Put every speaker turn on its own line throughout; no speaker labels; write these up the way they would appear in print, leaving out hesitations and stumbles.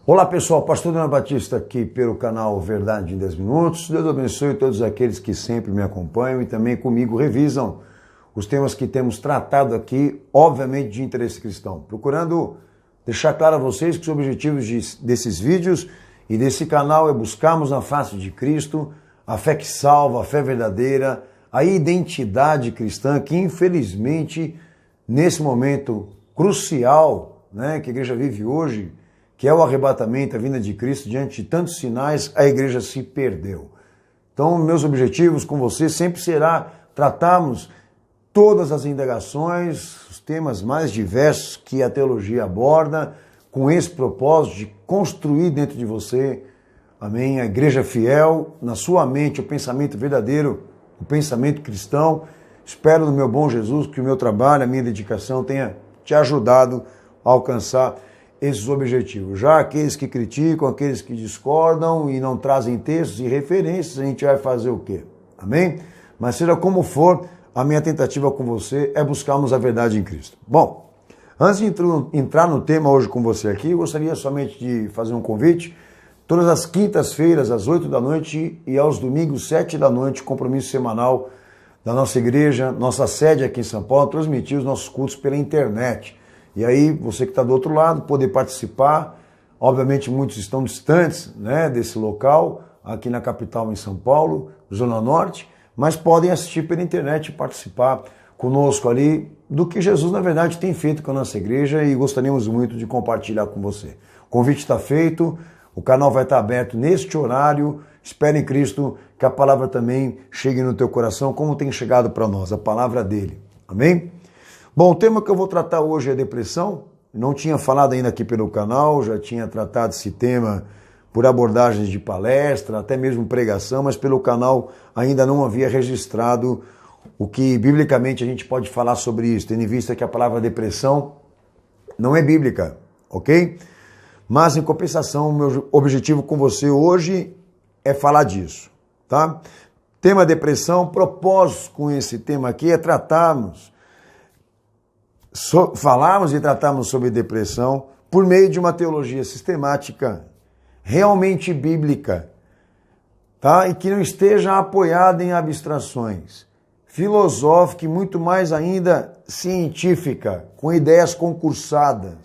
Olá pessoal, Pastor Leonardo Batista aqui pelo canal Verdade em 10 Minutos. Deus abençoe todos aqueles que sempre me acompanham e também comigo revisam os temas que temos tratado aqui, obviamente de interesse cristão. Procurando deixar claro a vocês que os objetivos desses vídeos e desse canal é buscarmos na face de Cristo a fé que salva, a fé verdadeira, a identidade cristã que infelizmente nesse momento crucial, que a igreja vive hoje, que é o arrebatamento, a vinda de Cristo, diante de tantos sinais, a igreja se perdeu. Então, meus objetivos com você sempre será tratarmos todas as indagações, os temas mais diversos que a teologia aborda, com esse propósito de construir dentro de você, amém, a igreja fiel, na sua mente, o pensamento verdadeiro, o pensamento cristão. Espero no meu bom Jesus que o meu trabalho, a minha dedicação tenha te ajudado a alcançar esses objetivos. Já aqueles que criticam, aqueles que discordam e não trazem textos e referências, a gente vai fazer o quê? Amém? Mas seja como for, a minha tentativa com você é buscarmos a verdade em Cristo. Bom, antes de entrar no tema hoje com você aqui, eu gostaria somente de fazer um convite. Todas as quintas-feiras, às 8 da noite e aos domingos, 7 da noite, compromisso semanal da nossa igreja, nossa sede aqui em São Paulo, transmitir os nossos cultos pela internet. E aí, você que está do outro lado, poder participar. Obviamente, muitos estão distantes desse local, aqui na capital, em São Paulo, Zona Norte, mas podem assistir pela internet e participar conosco ali do que Jesus, na verdade, tem feito com a nossa igreja e gostaríamos muito de compartilhar com você. O convite está feito, o canal vai estar aberto neste horário. Espere em Cristo que a palavra também chegue no teu coração, como tem chegado para nós, a palavra dele. Amém? Bom, o tema que eu vou tratar hoje é depressão. Não tinha falado ainda aqui pelo canal, já tinha tratado esse tema por abordagens de palestra, até mesmo pregação, mas pelo canal ainda não havia registrado o que biblicamente a gente pode falar sobre isso, tendo em vista que a palavra depressão não é bíblica, ok? Mas, em compensação, o meu objetivo com você hoje é falar disso, tá? Tema depressão, propósito com esse tema aqui é falarmos e tratarmos sobre depressão por meio de uma teologia sistemática, realmente bíblica, tá? E que não esteja apoiada em abstrações, filosófica e muito mais ainda científica, com ideias concursadas,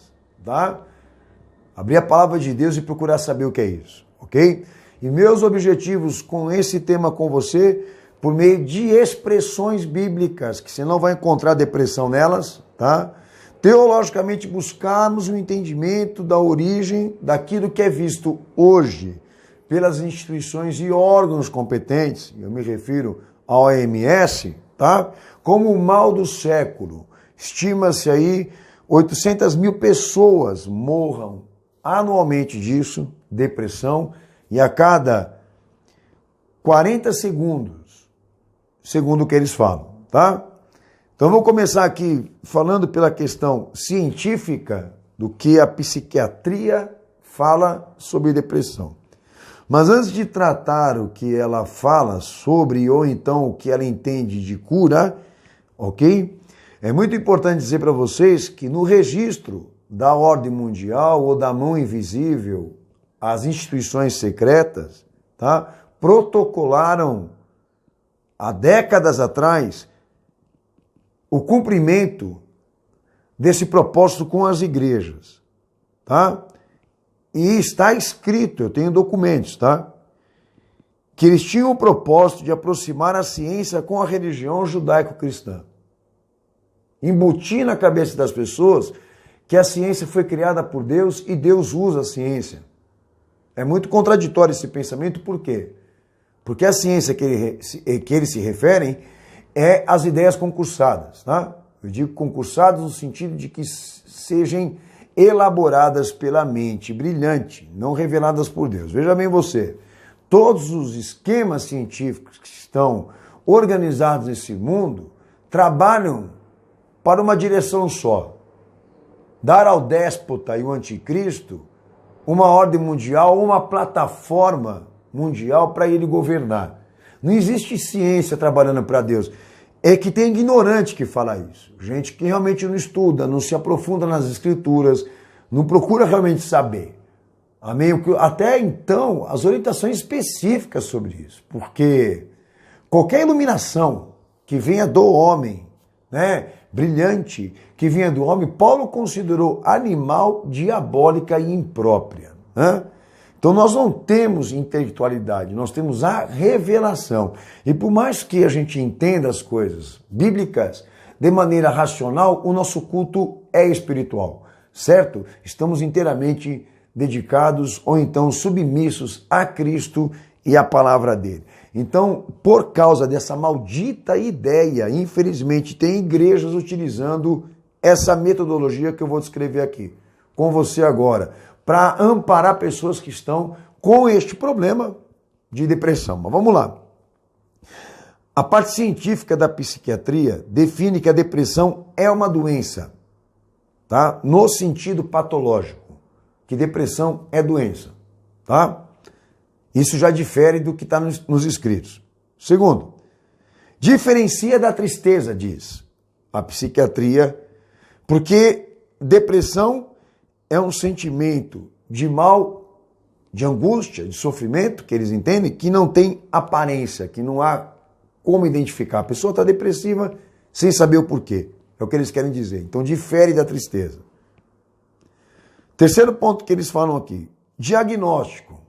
tá? Abrir a palavra de Deus e procurar saber o que é isso, ok? E meus objetivos com esse tema com você, por meio de expressões bíblicas, que você não vai encontrar depressão nelas, tá? Teologicamente buscarmos o entendimento da origem daquilo que é visto hoje pelas instituições e órgãos competentes, eu me refiro à OMS, tá? Como o mal do século. Estima-se aí 800 mil pessoas morram anualmente disso, depressão, e a cada 40 segundos, segundo o que eles falam, tá? Então vou começar aqui falando pela questão científica do que a psiquiatria fala sobre depressão. Mas antes de tratar o que ela fala sobre, ou então o que ela entende de cura, ok? É muito importante dizer para vocês que no registro da ordem mundial ou da mão invisível, as instituições secretas, tá, protocolaram há décadas atrás o cumprimento desse propósito com as igrejas, tá? E está escrito, eu tenho documentos, tá? Que eles tinham o propósito de aproximar a ciência com a religião judaico-cristã. Embutir na cabeça das pessoas que a ciência foi criada por Deus e Deus usa a ciência. É muito contraditório esse pensamento, por quê? Porque a ciência que eles se referem é as ideias concursadas, tá? Eu digo concursadas no sentido de que sejam elaboradas pela mente brilhante, não reveladas por Deus. Veja bem você, todos os esquemas científicos que estão organizados nesse mundo trabalham para uma direção só. Dar ao déspota e o anticristo uma ordem mundial, uma plataforma mundial para ele governar. Não existe ciência trabalhando para Deus. É que tem ignorante que fala isso. Gente que realmente não estuda, não se aprofunda nas escrituras, não procura realmente saber. Amém? Até então, as orientações específicas sobre isso, porque qualquer iluminação que venha do homem, né, brilhante, que venha do homem, Paulo considerou animal, diabólica e imprópria. Né? Então nós não temos intelectualidade, nós temos a revelação. E por mais que a gente entenda as coisas bíblicas de maneira racional, o nosso culto é espiritual, certo? Estamos inteiramente dedicados ou então submissos a Cristo e à palavra dele. Então, por causa dessa maldita ideia, infelizmente, tem igrejas utilizando essa metodologia que eu vou descrever aqui com você agora, para amparar pessoas que estão com este problema de depressão. Mas vamos lá. A parte científica da psiquiatria define que a depressão é uma doença, tá? No sentido patológico, que depressão é doença, tá? Isso já difere do que está nos escritos. Segundo, diferencia da tristeza, diz a psiquiatria, porque depressão é um sentimento de mal, de angústia, de sofrimento, que eles entendem, que não tem aparência, que não há como identificar. A pessoa está depressiva sem saber o porquê. É o que eles querem dizer. Então, difere da tristeza. Terceiro ponto que eles falam aqui, diagnóstico.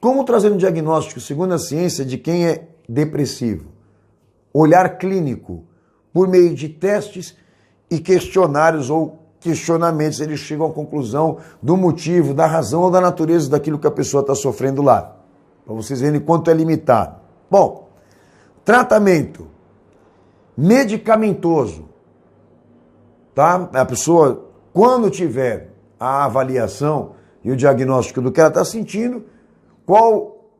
Como trazer um diagnóstico, segundo a ciência, de quem é depressivo? Olhar clínico, por meio de testes e questionários ou questionamentos, eles chegam à conclusão do motivo, da razão ou da natureza daquilo que a pessoa está sofrendo lá. Para vocês verem quanto é limitado. Bom, tratamento medicamentoso. Tá? A pessoa, quando tiver a avaliação e o diagnóstico do que ela está sentindo, qual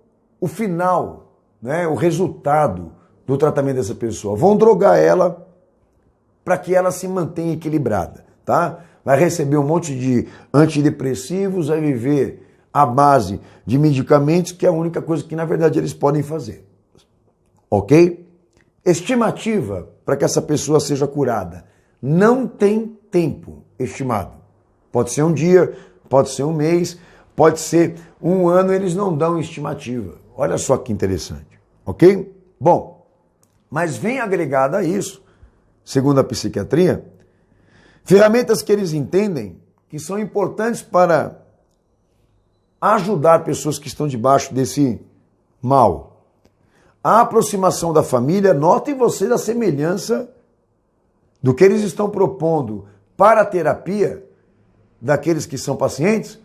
o final, né, o resultado do tratamento dessa pessoa? Vão drogar ela para que ela se mantenha equilibrada, tá? Vai receber um monte de antidepressivos, vai viver à base de medicamentos, que é a única coisa que, na verdade, eles podem fazer. Ok? Estimativa para que essa pessoa seja curada. Não tem tempo estimado. Pode ser um dia, pode ser um mês, pode ser um ano, eles não dão estimativa. Olha só que interessante, ok? Bom, mas vem agregada a isso, segundo a psiquiatria, ferramentas que eles entendem que são importantes para ajudar pessoas que estão debaixo desse mal. A aproximação da família, notem vocês a semelhança do que eles estão propondo para a terapia daqueles que são pacientes,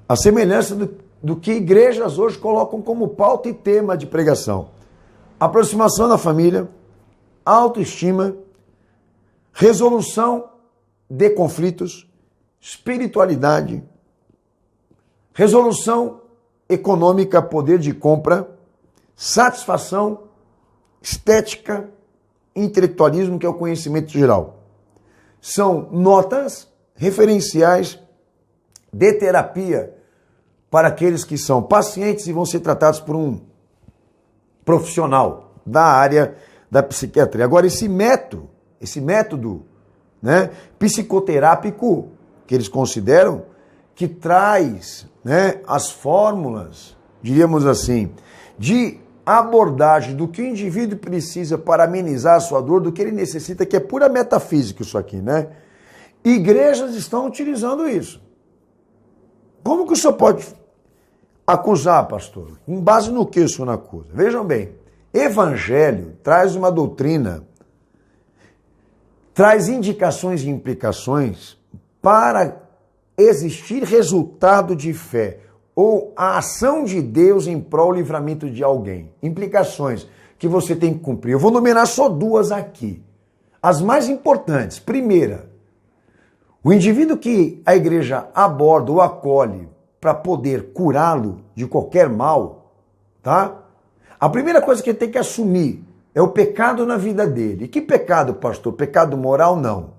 a semelhança do que igrejas hoje colocam como pauta e tema de pregação. Aproximação da família, autoestima, resolução de conflitos, espiritualidade, resolução econômica, poder de compra, satisfação, estética, intelectualismo, que é o conhecimento geral. São notas referenciais de terapia para aqueles que são pacientes e vão ser tratados por um profissional da área da psiquiatria. Agora, esse método, né, psicoterápico, que eles consideram, que traz, né, as fórmulas, diríamos assim, de abordagem do que o indivíduo precisa para amenizar a sua dor, do que ele necessita, que é pura metafísica isso aqui, né? Igrejas estão utilizando isso. Como que o senhor pode acusar, pastor? Com base no que o senhor acusa? Vejam bem, evangelho traz uma doutrina, traz indicações e implicações para existir resultado de fé ou a ação de Deus em prol do livramento de alguém. Implicações que você tem que cumprir. Eu vou numerar só duas aqui. As mais importantes. Primeira, o indivíduo que a igreja aborda ou acolhe para poder curá-lo de qualquer mal, tá? A primeira coisa que ele tem que assumir é o pecado na vida dele. E que pecado, pastor? Pecado moral? Não.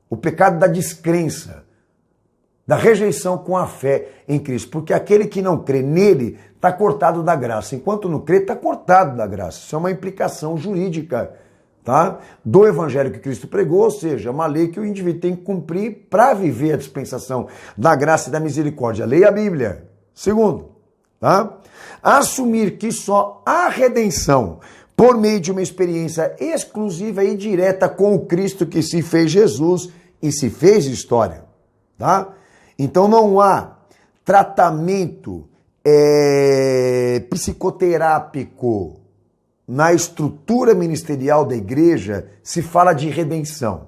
O pecado da descrença, da rejeição com a fé em Cristo. Porque aquele que não crê nele está cortado da graça. Enquanto não crê, está cortado da graça. Isso é uma implicação jurídica, tá, do evangelho que Cristo pregou, ou seja, uma lei que o indivíduo tem que cumprir para viver a dispensação da graça e da misericórdia. Leia a Bíblia, Segundo, tá? Assumir que só há redenção por meio de uma experiência exclusiva e direta com o Cristo que se fez Jesus e se fez história, tá? Então não há tratamento psicoterápico na estrutura ministerial da igreja se fala de redenção,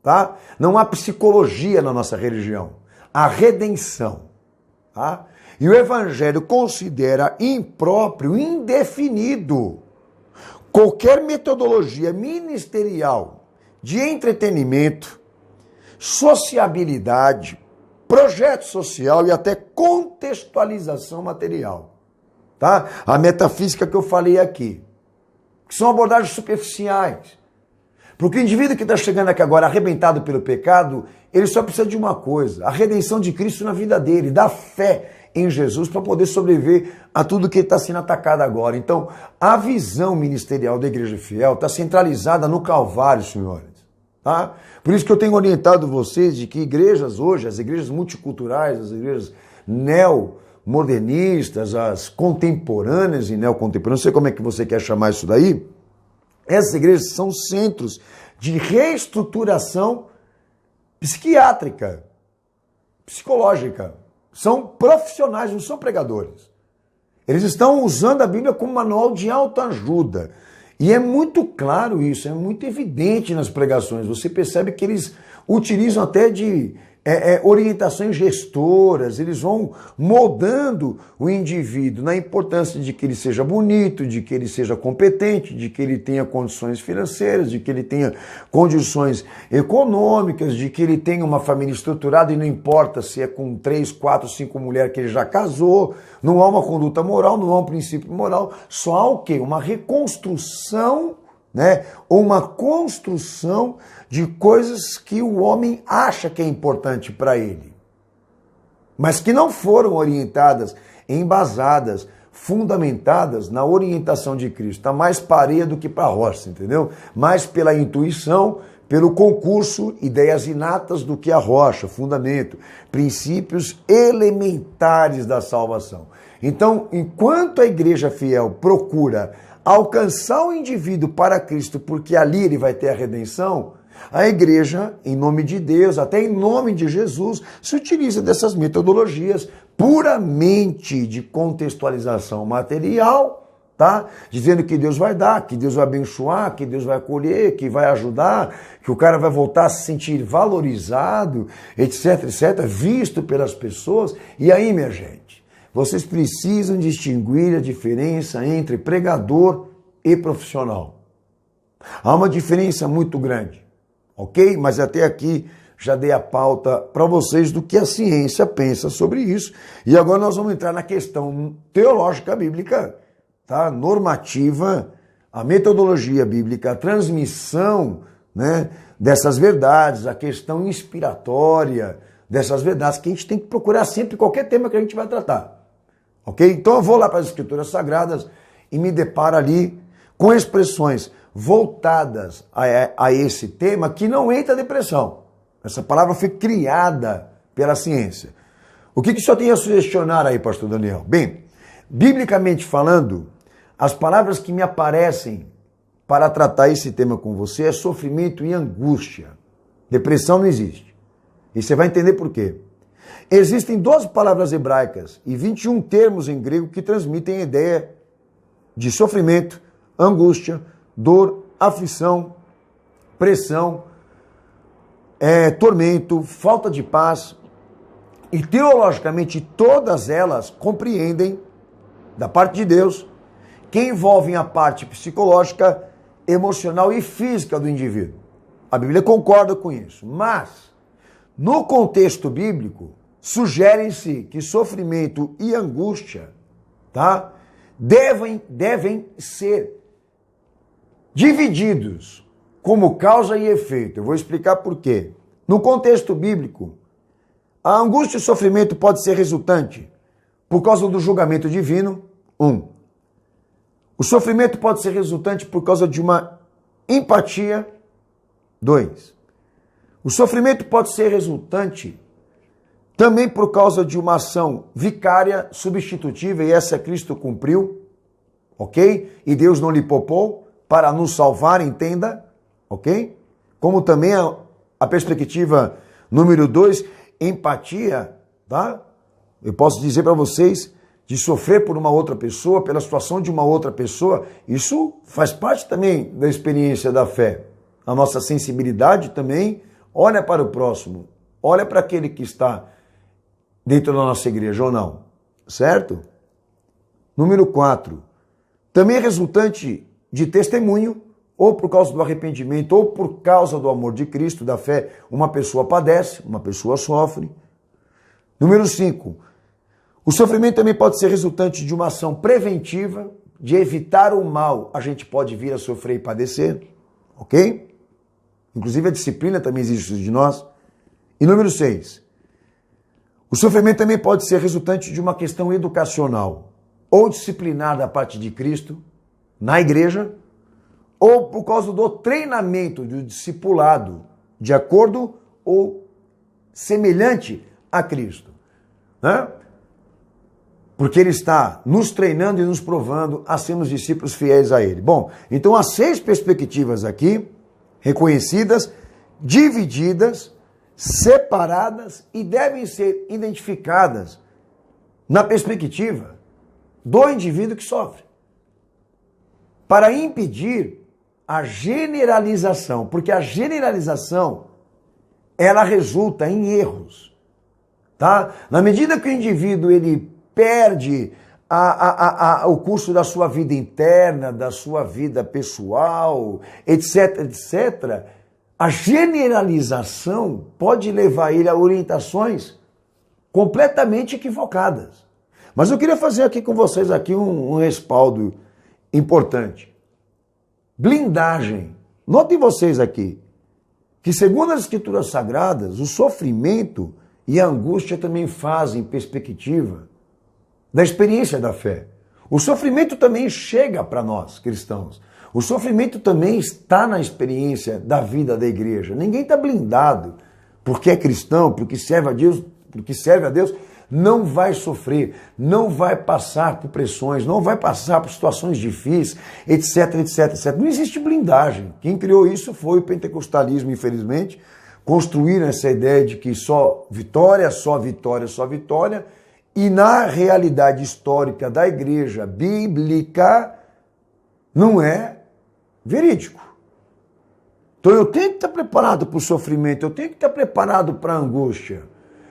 tá? Não há psicologia na nossa religião, há redenção, tá? E o Evangelho considera impróprio, indefinido, qualquer metodologia ministerial de entretenimento, sociabilidade, projeto social e até contextualização material, tá? A metafísica que eu falei aqui, que são abordagens superficiais. Porque o indivíduo que está chegando aqui agora arrebentado pelo pecado, ele só precisa de uma coisa, a redenção de Cristo na vida dele, da fé em Jesus para poder sobreviver a tudo que está sendo atacado agora. Então, a visão ministerial da Igreja Fiel está centralizada no Calvário, senhores. Tá? Por isso que eu tenho orientado vocês de que igrejas hoje, as igrejas multiculturais, as igrejas neomodernistas, as contemporâneas e neocontemporâneas, não sei como é que você quer chamar isso daí, essas igrejas são centros de reestruturação psiquiátrica, psicológica. São profissionais, não são pregadores. Eles estão usando a Bíblia como manual de autoajuda. E é muito claro isso, é muito evidente nas pregações. Você percebe que eles utilizam até de orientações gestoras, eles vão moldando o indivíduo na importância de que ele seja bonito, de que ele seja competente, de que ele tenha condições financeiras, de que ele tenha condições econômicas, de que ele tenha uma família estruturada e não importa se é com 3, 4, 5 mulheres que ele já casou, não há uma conduta moral, não há um princípio moral, só há o quê? Uma reconstrução, né? Ou uma construção de coisas que o homem acha que é importante para ele, mas que não foram orientadas, embasadas, fundamentadas na orientação de Cristo. Está mais para areia do que para roça, entendeu? Mais pela intuição, pelo concurso, ideias inatas do que a rocha, fundamento, princípios elementares da salvação. Então, enquanto a igreja fiel procura alcançar o indivíduo para Cristo, porque ali ele vai ter a redenção, a igreja, em nome de Deus, até em nome de Jesus, se utiliza dessas metodologias puramente de contextualização material, tá? Dizendo que Deus vai dar, que Deus vai abençoar, que Deus vai acolher, que vai ajudar, que o cara vai voltar a se sentir valorizado, etc, etc, visto pelas pessoas. E aí, minha gente, vocês precisam distinguir a diferença entre pregador e profissional. Há uma diferença muito grande, ok? Mas até aqui já dei a pauta para vocês do que a ciência pensa sobre isso. E agora nós vamos entrar na questão teológica bíblica, tá? Normativa, a metodologia bíblica, a transmissão, né, dessas verdades, a questão inspiratória dessas verdades que a gente tem que procurar sempre qualquer tema que a gente vai tratar. Ok? Então eu vou lá para as Escrituras Sagradas e me deparo ali com expressões voltadas a esse tema que não entra depressão. Essa palavra foi criada pela ciência. O que o senhor tem a sugestionar aí, pastor Daniel? Bem, biblicamente falando, as palavras que me aparecem para tratar esse tema com você é sofrimento e angústia. Depressão não existe. E você vai entender por quê. Existem 12 palavras hebraicas e 21 termos em grego que transmitem a ideia de sofrimento, angústia, dor, aflição, pressão, tormento, falta de paz. E teologicamente todas elas compreendem, da parte de Deus, que envolvem a parte psicológica, emocional e física do indivíduo. A Bíblia concorda com isso. Mas, no contexto bíblico, sugere-se que sofrimento e angústia, tá, devem ser divididos como causa e efeito. Eu vou explicar por quê. No contexto bíblico, a angústia e o sofrimento pode ser resultante por causa do julgamento divino, 1. O sofrimento pode ser resultante por causa de uma empatia, 2. O sofrimento pode ser resultante também por causa de uma ação vicária, substitutiva, e essa Cristo cumpriu, ok? E Deus não lhe poupou para nos salvar, entenda, ok? Como também a perspectiva número 2, empatia, tá? Eu posso dizer para vocês, de sofrer por uma outra pessoa, pela situação de uma outra pessoa, isso faz parte também da experiência da fé. A nossa sensibilidade também olha para o próximo, olha para aquele que está dentro da nossa igreja ou não, certo? Número 4, também é resultante de testemunho, ou por causa do arrependimento, ou por causa do amor de Cristo, da fé, uma pessoa padece, uma pessoa sofre. Número 5, o sofrimento também pode ser resultante de uma ação preventiva, de evitar o mal. A gente pode vir a sofrer e padecer, ok? Inclusive a disciplina também exige isso de nós. E número 6, o sofrimento também pode ser resultante de uma questão educacional, ou disciplinar da parte de Cristo, na igreja, ou por causa do treinamento do discipulado, de acordo ou semelhante a Cristo, né? Porque ele está nos treinando e nos provando a sermos discípulos fiéis a ele. Bom, então há 6 perspectivas aqui, reconhecidas, divididas, separadas e devem ser identificadas na perspectiva do indivíduo que sofre, para impedir a generalização, porque a generalização ela resulta em erros, tá? Na medida que o indivíduo ele perde o curso da sua vida interna, da sua vida pessoal, etc, etc, a generalização pode levar ele a orientações completamente equivocadas. Mas eu queria fazer aqui com vocês aqui um respaldo importante. Blindagem. Notem vocês aqui que, segundo as Escrituras Sagradas, o sofrimento e a angústia também fazem perspectiva da experiência da fé. O sofrimento também chega para nós, cristãos. O sofrimento também está na experiência da vida da igreja. Ninguém está blindado porque é cristão, porque serve a Deus, não vai sofrer, não vai passar por pressões, não vai passar por situações difíceis, etc, etc, etc. Não existe blindagem. Quem criou isso foi o pentecostalismo, infelizmente. Construíram essa ideia de que só vitória, só vitória, só vitória. E na realidade histórica da igreja bíblica, não é verídico. Então eu tenho que estar preparado para o sofrimento, eu tenho que estar preparado para a angústia.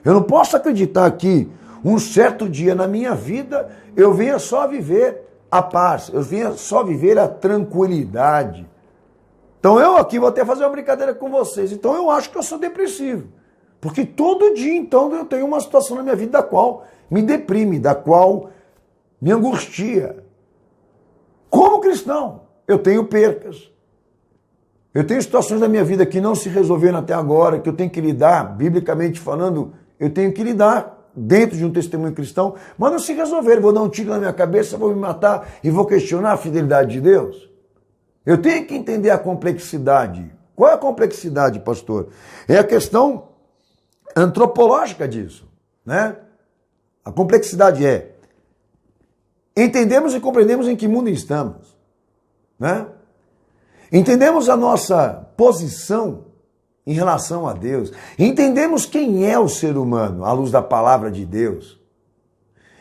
Eu não posso acreditar que um certo dia na minha vida eu venha só viver a paz, eu venha só viver a tranquilidade. Então eu aqui vou até fazer uma brincadeira com vocês. Então eu acho que eu sou depressivo. Porque todo dia, então, eu tenho uma situação na minha vida da qual me deprime, da qual me angustia. Como cristão, eu tenho percas. Eu tenho situações na minha vida que não se resolveram até agora, que eu tenho que lidar, biblicamente falando, eu tenho que lidar dentro de um testemunho cristão, mas não se resolveram. Vou dar um tiro na minha cabeça, vou me matar e vou questionar a fidelidade de Deus. Eu tenho que entender a complexidade. Qual é a complexidade, pastor? É a questão antropológica disso, né? A complexidade é entendemos e compreendemos em que mundo estamos, né? Entendemos a nossa posição em relação a Deus. Entendemos quem é o ser humano à luz da palavra de Deus.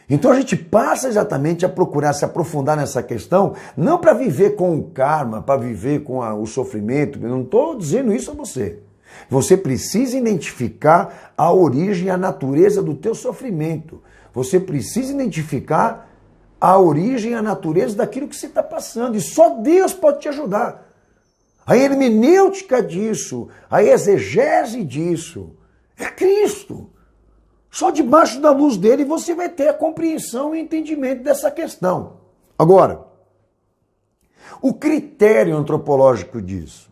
Então a gente passa exatamente a procurar se aprofundar nessa questão, não para viver com o karma, para viver com o sofrimento. Eu não estou dizendo isso a você. Você precisa identificar a origem e a natureza do teu sofrimento. Você precisa identificar a origem e a natureza daquilo que você está passando. E só Deus pode te ajudar. A hermenêutica disso, a exegese disso, é Cristo. Só debaixo da luz dele você vai ter a compreensão e entendimento dessa questão. Agora, o critério antropológico disso.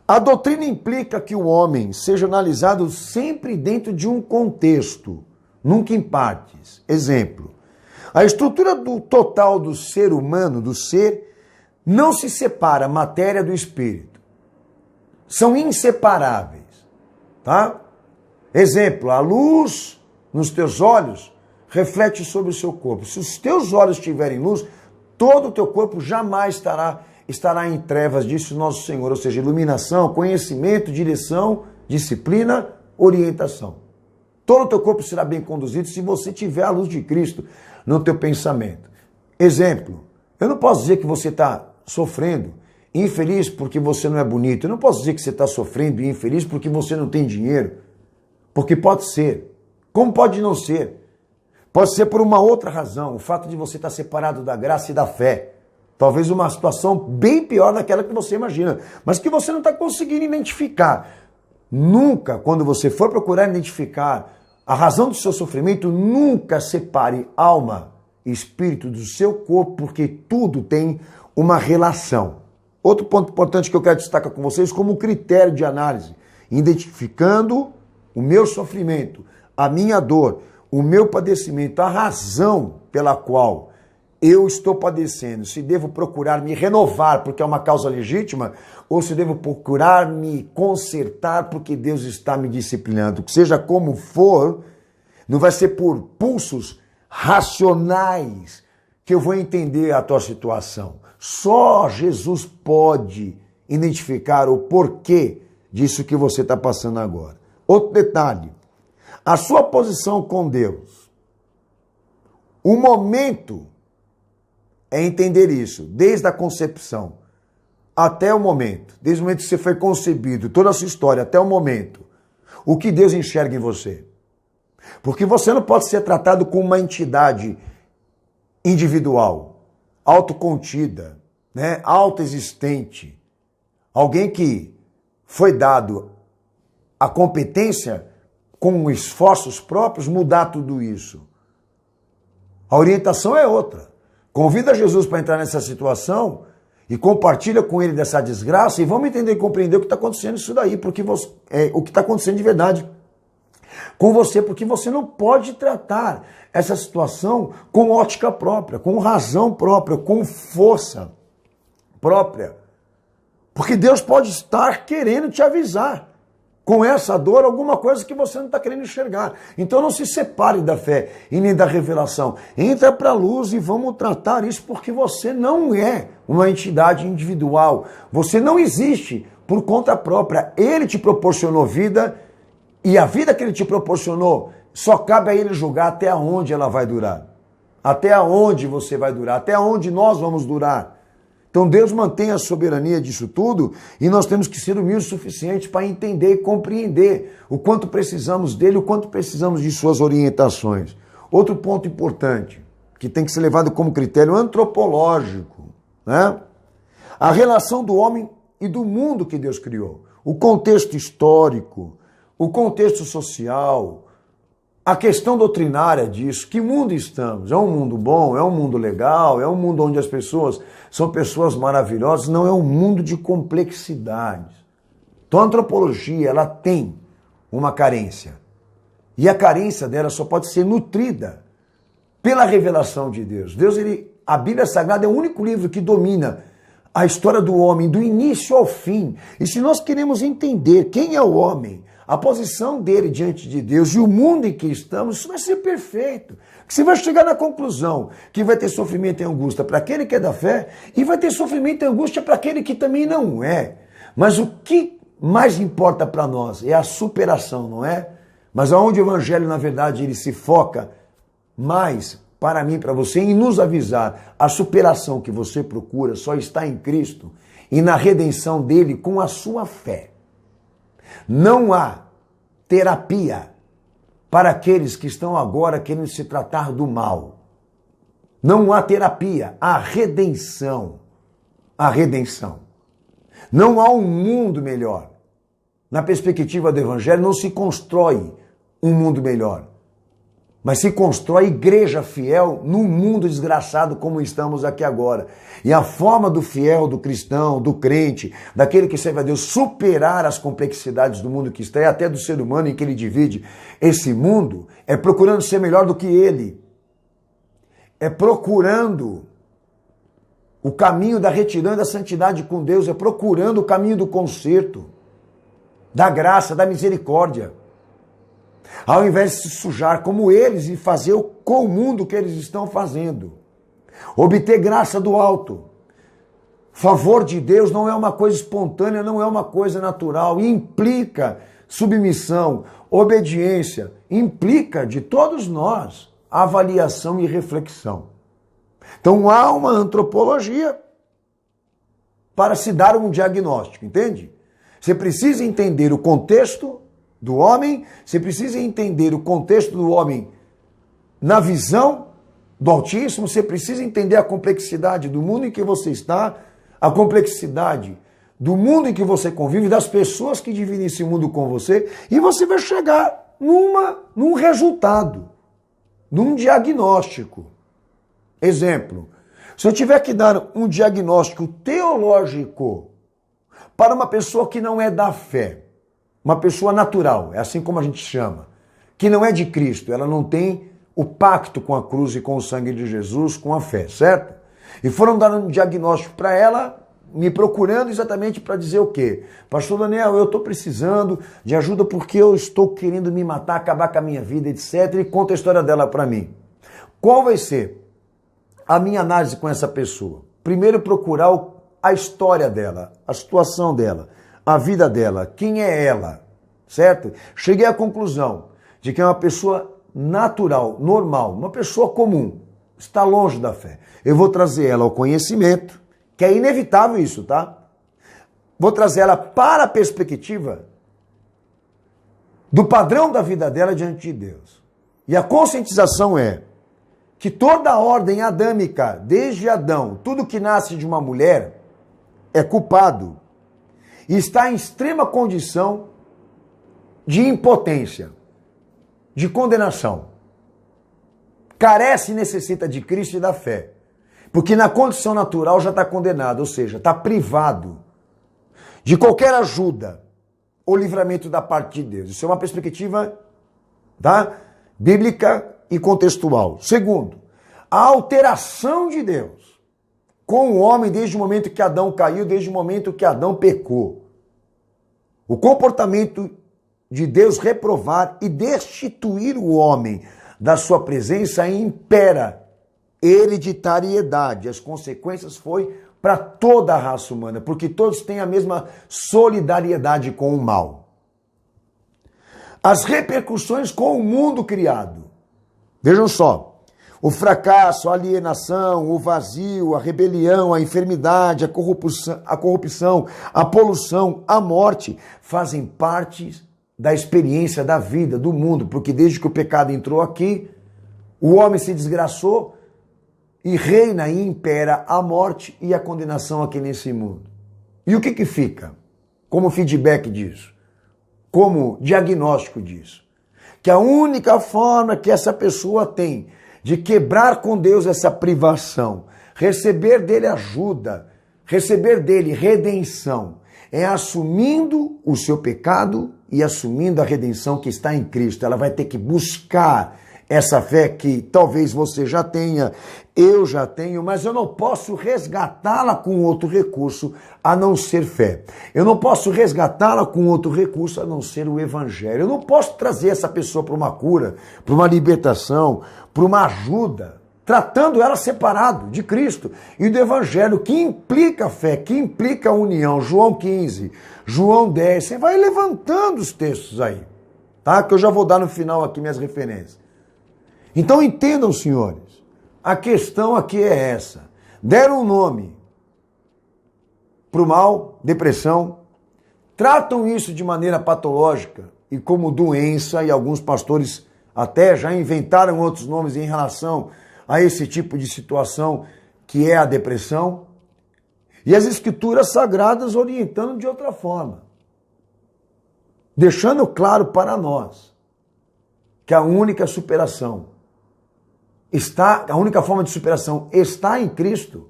A doutrina implica que o homem seja analisado sempre dentro de um contexto, nunca em partes. Exemplo, a estrutura total do ser humano, do ser, não se separa matéria do espírito. São inseparáveis, tá? Exemplo, a luz nos teus olhos reflete sobre o seu corpo. Se os teus olhos tiverem luz, todo o teu corpo jamais estará em trevas, disse o nosso Senhor. Ou seja, iluminação, conhecimento, direção, disciplina, orientação. Todo o teu corpo será bem conduzido se você tiver a luz de Cristo no teu pensamento. Exemplo, eu não posso dizer que você está sofrendo, infeliz porque você não é bonito. Eu não posso dizer que você está sofrendo e infeliz porque você não tem dinheiro. Porque pode ser. Como pode não ser? Pode ser por uma outra razão. O fato de você estar separado da graça e da fé. Talvez uma situação bem pior daquela que você imagina. Mas que você não está conseguindo identificar. Nunca, quando você for procurar identificar a razão do seu sofrimento, nunca separe alma e espírito do seu corpo, porque tudo tem uma relação. Outro ponto importante que eu quero destacar com vocês como critério de análise, identificando o meu sofrimento, a minha dor, o meu padecimento, a razão pela qual eu estou padecendo, se devo procurar me renovar porque é uma causa legítima, ou se devo procurar me consertar porque Deus está me disciplinando. Seja como for, não vai ser por pulsos racionais que eu vou entender a tua situação. Só Jesus pode identificar o porquê disso que você está passando agora. Outro detalhe, a sua posição com Deus. O momento é entender isso, desde a concepção até o momento, desde o momento que você foi concebido, toda a sua história até o momento, o que Deus enxerga em você. Porque você não pode ser tratado como uma entidade individual, autocontida, né, autoexistente, alguém que foi dado a competência com esforços próprios mudar tudo isso. A orientação é outra. Convida Jesus para entrar nessa situação e compartilha com ele dessa desgraça e vamos entender e compreender o que está acontecendo isso daí, porque o que está acontecendo de verdade com você, porque você não pode tratar essa situação com ótica própria, com razão própria, com força própria. Porque Deus pode estar querendo te avisar com essa dor alguma coisa que você não está querendo enxergar. Então não se separe da fé e nem da revelação. Entra para a luz e vamos tratar isso, porque você não é uma entidade individual. Você não existe por conta própria. Ele te proporcionou vida e a vida que ele te proporcionou só cabe a ele julgar até onde ela vai durar. Até onde você vai durar, até onde nós vamos durar. Então Deus mantém a soberania disso tudo e nós temos que ser humildes o suficiente para entender e compreender o quanto precisamos dele, o quanto precisamos de suas orientações. Outro ponto importante, que tem que ser levado como critério antropológico, né? A relação do homem e do mundo que Deus criou. O contexto histórico, o contexto social, a questão doutrinária disso, que mundo estamos? É um mundo bom? É um mundo legal? É um mundo onde as pessoas são pessoas maravilhosas? Não, é um mundo de complexidades. Então a antropologia, ela tem uma carência. E a carência dela só pode ser nutrida pela revelação de Deus. A Bíblia Sagrada é o único livro que domina a história do homem, do início ao fim. E se nós queremos entender quem é o homem, a posição dele diante de Deus e o mundo em que estamos, isso vai ser perfeito. Você vai chegar na conclusão que vai ter sofrimento e angústia para aquele que é da fé e vai ter sofrimento e angústia para aquele que também não é. Mas o que mais importa para nós é a superação, não é? Mas aonde o evangelho, na verdade, ele se foca mais para mim, para você, em nos avisar, a superação que você procura só está em Cristo e na redenção dele com a sua fé. Não há terapia para aqueles que estão agora querendo se tratar do mal. Não há terapia, há redenção. A redenção. Não há um mundo melhor. Na perspectiva do evangelho não se constrói um mundo melhor, mas se constrói igreja fiel num mundo desgraçado como estamos aqui agora. E a forma do fiel, do cristão, do crente, daquele que serve a Deus, superar as complexidades do mundo que está, e até do ser humano em que ele divide esse mundo, é procurando ser melhor do que ele. É procurando o caminho da retidão e da santidade com Deus, é procurando o caminho do conserto, da graça, da misericórdia. Ao invés de se sujar como eles e fazer com o mundo o que eles estão fazendo. Obter graça do alto. Favor de Deus não é uma coisa espontânea, não é uma coisa natural. Implica submissão, obediência. Implica de todos nós avaliação e reflexão. Então há uma antropologia para se dar um diagnóstico, entende? Você precisa entender o contexto do homem, você precisa entender o contexto do homem na visão do Altíssimo, você precisa entender a complexidade do mundo em que você está, a complexidade do mundo em que você convive, das pessoas que dividem esse mundo com você, e você vai chegar num resultado, num diagnóstico. Exemplo, se eu tiver que dar um diagnóstico teológico para uma pessoa que não é da fé, uma pessoa natural, é assim como a gente chama, que não é de Cristo, ela não tem o pacto com a cruz e com o sangue de Jesus, com a fé, certo? E foram dar um diagnóstico para ela, me procurando exatamente para dizer o quê? Pastor Daniel, eu estou precisando de ajuda porque eu estou querendo me matar, acabar com a minha vida, etc. E conta a história dela para mim. Qual vai ser a minha análise com essa pessoa? Primeiro procurar a história dela, a situação dela, a vida dela, quem é ela, certo? Cheguei à conclusão de que é uma pessoa natural, normal, uma pessoa comum, está longe da fé. Eu vou trazer ela ao conhecimento, que é inevitável isso, tá? Vou trazer ela para a perspectiva do padrão da vida dela diante de Deus. E a conscientização é que toda a ordem adâmica, desde Adão, tudo que nasce de uma mulher é culpado e está em extrema condição de impotência, de condenação. Carece e necessita de Cristo e da fé. Porque na condição natural já está condenado, ou seja, está privado de qualquer ajuda ou livramento da parte de Deus. Isso é uma perspectiva, tá, bíblica e contextual. Segundo, a alteração de Deus com o homem desde o momento que Adão caiu, desde o momento que Adão pecou. O comportamento de Deus reprovar e destituir o homem da sua presença impera hereditariedade. As consequências foi para toda a raça humana, porque todos têm a mesma solidariedade com o mal. As repercussões com o mundo criado. Vejam só, o fracasso, a alienação, o vazio, a rebelião, a enfermidade, a corrupção, a poluição, a morte, fazem parte da experiência da vida, do mundo, porque desde que o pecado entrou aqui, o homem se desgraçou e reina e impera a morte e a condenação aqui nesse mundo. E o que fica como feedback disso? Como diagnóstico disso? Que a única forma que essa pessoa tem de quebrar com Deus essa privação, receber dele ajuda, receber dele redenção, é assumindo o seu pecado e assumindo a redenção que está em Cristo. Ela vai ter que buscar essa fé que talvez você já tenha, eu já tenho, mas eu não posso resgatá-la com outro recurso a não ser fé. Eu não posso resgatá-la com outro recurso a não ser o Evangelho. Eu não posso trazer essa pessoa para uma cura, para uma libertação, para uma ajuda, tratando ela separado de Cristo e do Evangelho, que implica fé, que implica união. João 15, João 10, você vai levantando os textos aí, tá? Que eu já vou dar no final aqui minhas referências. Então entendam, senhores, a questão aqui é essa. Deram um nome para o mal, depressão, tratam isso de maneira patológica e como doença, e alguns pastores até já inventaram outros nomes em relação a esse tipo de situação que é a depressão, e as escrituras sagradas orientando de outra forma, deixando claro para nós que a única superação a única forma de superação está em Cristo,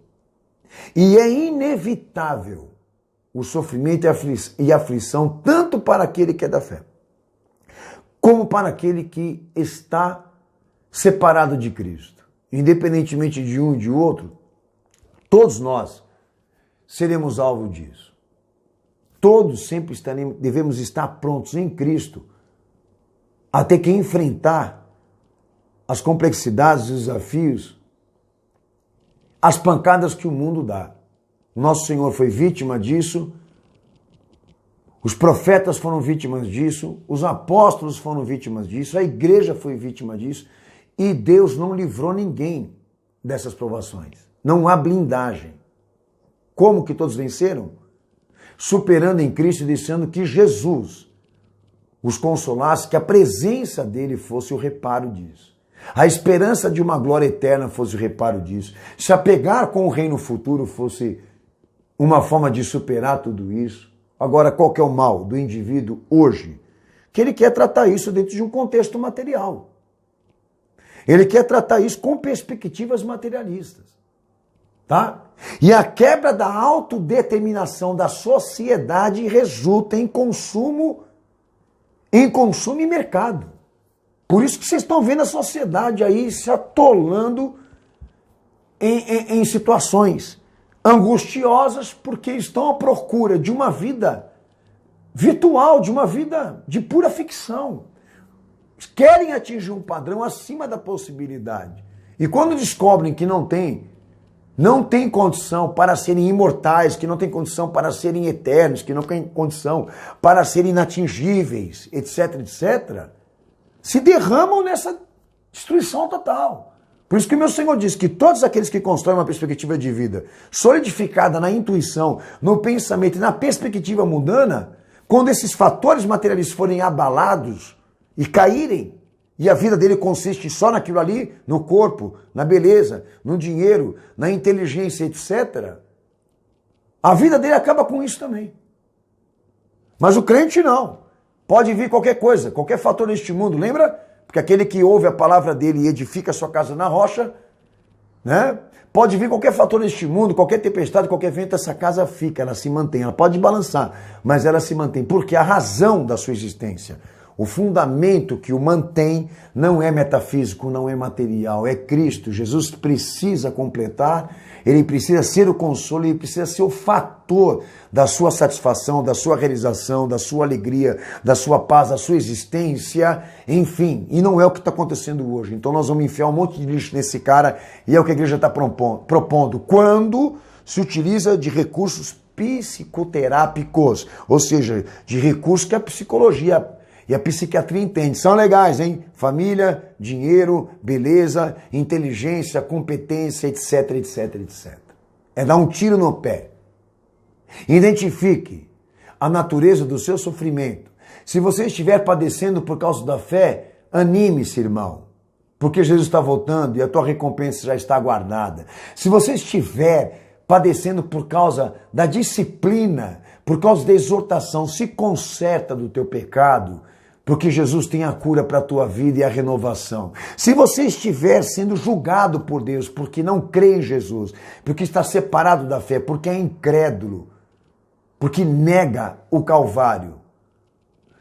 e é inevitável o sofrimento e a aflição tanto para aquele que é da fé, como para aquele que está separado de Cristo. Independentemente de um e de outro, todos nós seremos alvo disso. Todos sempre devemos estar prontos em Cristo a ter que enfrentar as complexidades, os desafios, as pancadas que o mundo dá. Nosso Senhor foi vítima disso, os profetas foram vítimas disso, os apóstolos foram vítimas disso, a igreja foi vítima disso, e Deus não livrou ninguém dessas provações. Não há blindagem. Como que todos venceram? Superando em Cristo e deixando que Jesus os consolasse, que a presença dele fosse o reparo disso. A esperança de uma glória eterna fosse o reparo disso. Se apegar com o reino futuro fosse uma forma de superar tudo isso. Agora, qual que é o mal do indivíduo hoje? Que ele quer tratar isso dentro de um contexto material. Ele quer tratar isso com perspectivas materialistas. Tá? E a quebra da autodeterminação da sociedade resulta em consumo e mercado. Por isso que vocês estão vendo a sociedade aí se atolando em situações angustiosas, porque estão à procura de uma vida virtual, de uma vida de pura ficção. Querem atingir um padrão acima da possibilidade. E quando descobrem que não tem condição para serem imortais, que não tem condição para serem eternos, que não tem condição para serem inatingíveis, etc, etc, se derramam nessa destruição total. Por isso que o meu Senhor diz que todos aqueles que constroem uma perspectiva de vida solidificada na intuição, no pensamento e na perspectiva mundana, quando esses fatores materialistas forem abalados e caírem, e a vida dele consiste só naquilo ali, no corpo, na beleza, no dinheiro, na inteligência, etc., a vida dele acaba com isso também. Mas o crente não. Pode vir qualquer coisa, qualquer fator neste mundo, lembra? Porque aquele que ouve a palavra dele e edifica a sua casa na rocha, né? Pode vir qualquer fator neste mundo, qualquer tempestade, qualquer vento, essa casa fica, ela se mantém. Ela pode balançar, mas ela se mantém, porque a razão da sua existência, o fundamento que o mantém não é metafísico, não é material, é Cristo. Jesus precisa completar, ele precisa ser o consolo, ele precisa ser o fator da sua satisfação, da sua realização, da sua alegria, da sua paz, da sua existência, enfim. E não é o que está acontecendo hoje. Então nós vamos enfiar um monte de lixo nesse cara e é o que a igreja está propondo. Quando se utiliza de recursos psicoterápicos, ou seja, de recursos que a psicologia e a psiquiatria entende. São legais, hein? Família, dinheiro, beleza, inteligência, competência, etc, etc, etc. É dar um tiro no pé. Identifique a natureza do seu sofrimento. Se você estiver padecendo por causa da fé, anime-se, irmão. Porque Jesus está voltando e a tua recompensa já está guardada. Se você estiver padecendo por causa da disciplina, por causa da exortação, se conserta do teu pecado, porque Jesus tem a cura para a tua vida e a renovação. Se você estiver sendo julgado por Deus porque não crê em Jesus, porque está separado da fé, porque é incrédulo, porque nega o Calvário,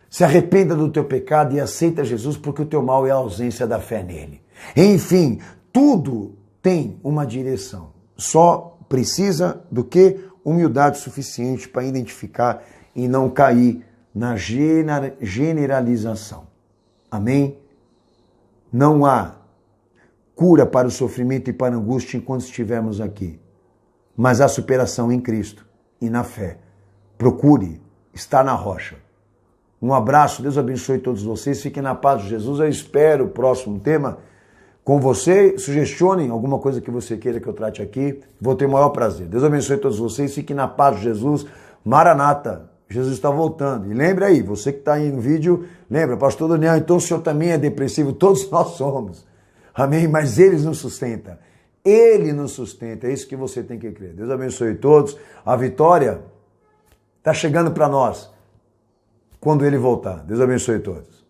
se arrependa do teu pecado e aceita Jesus, porque o teu mal é a ausência da fé nele. Enfim, tudo tem uma direção. Só precisa do que? Humildade suficiente para identificar e não cair na generalização. Amém? Não há cura para o sofrimento e para a angústia enquanto estivermos aqui. Mas há superação em Cristo e na fé. Procure estar na rocha. Um abraço, Deus abençoe todos vocês. Fiquem na paz de Jesus. Eu espero o próximo tema com você. Sugestionem alguma coisa que você queira que eu trate aqui. Vou ter o maior prazer. Deus abençoe todos vocês. Fiquem na paz de Jesus. Maranata. Jesus está voltando. E lembre aí, você que está aí no vídeo, lembra, pastor Daniel, então o senhor também é depressivo, todos nós somos. Amém? Mas ele nos sustenta. Ele nos sustenta, é isso que você tem que crer. Deus abençoe todos. A vitória está chegando para nós quando ele voltar. Deus abençoe todos.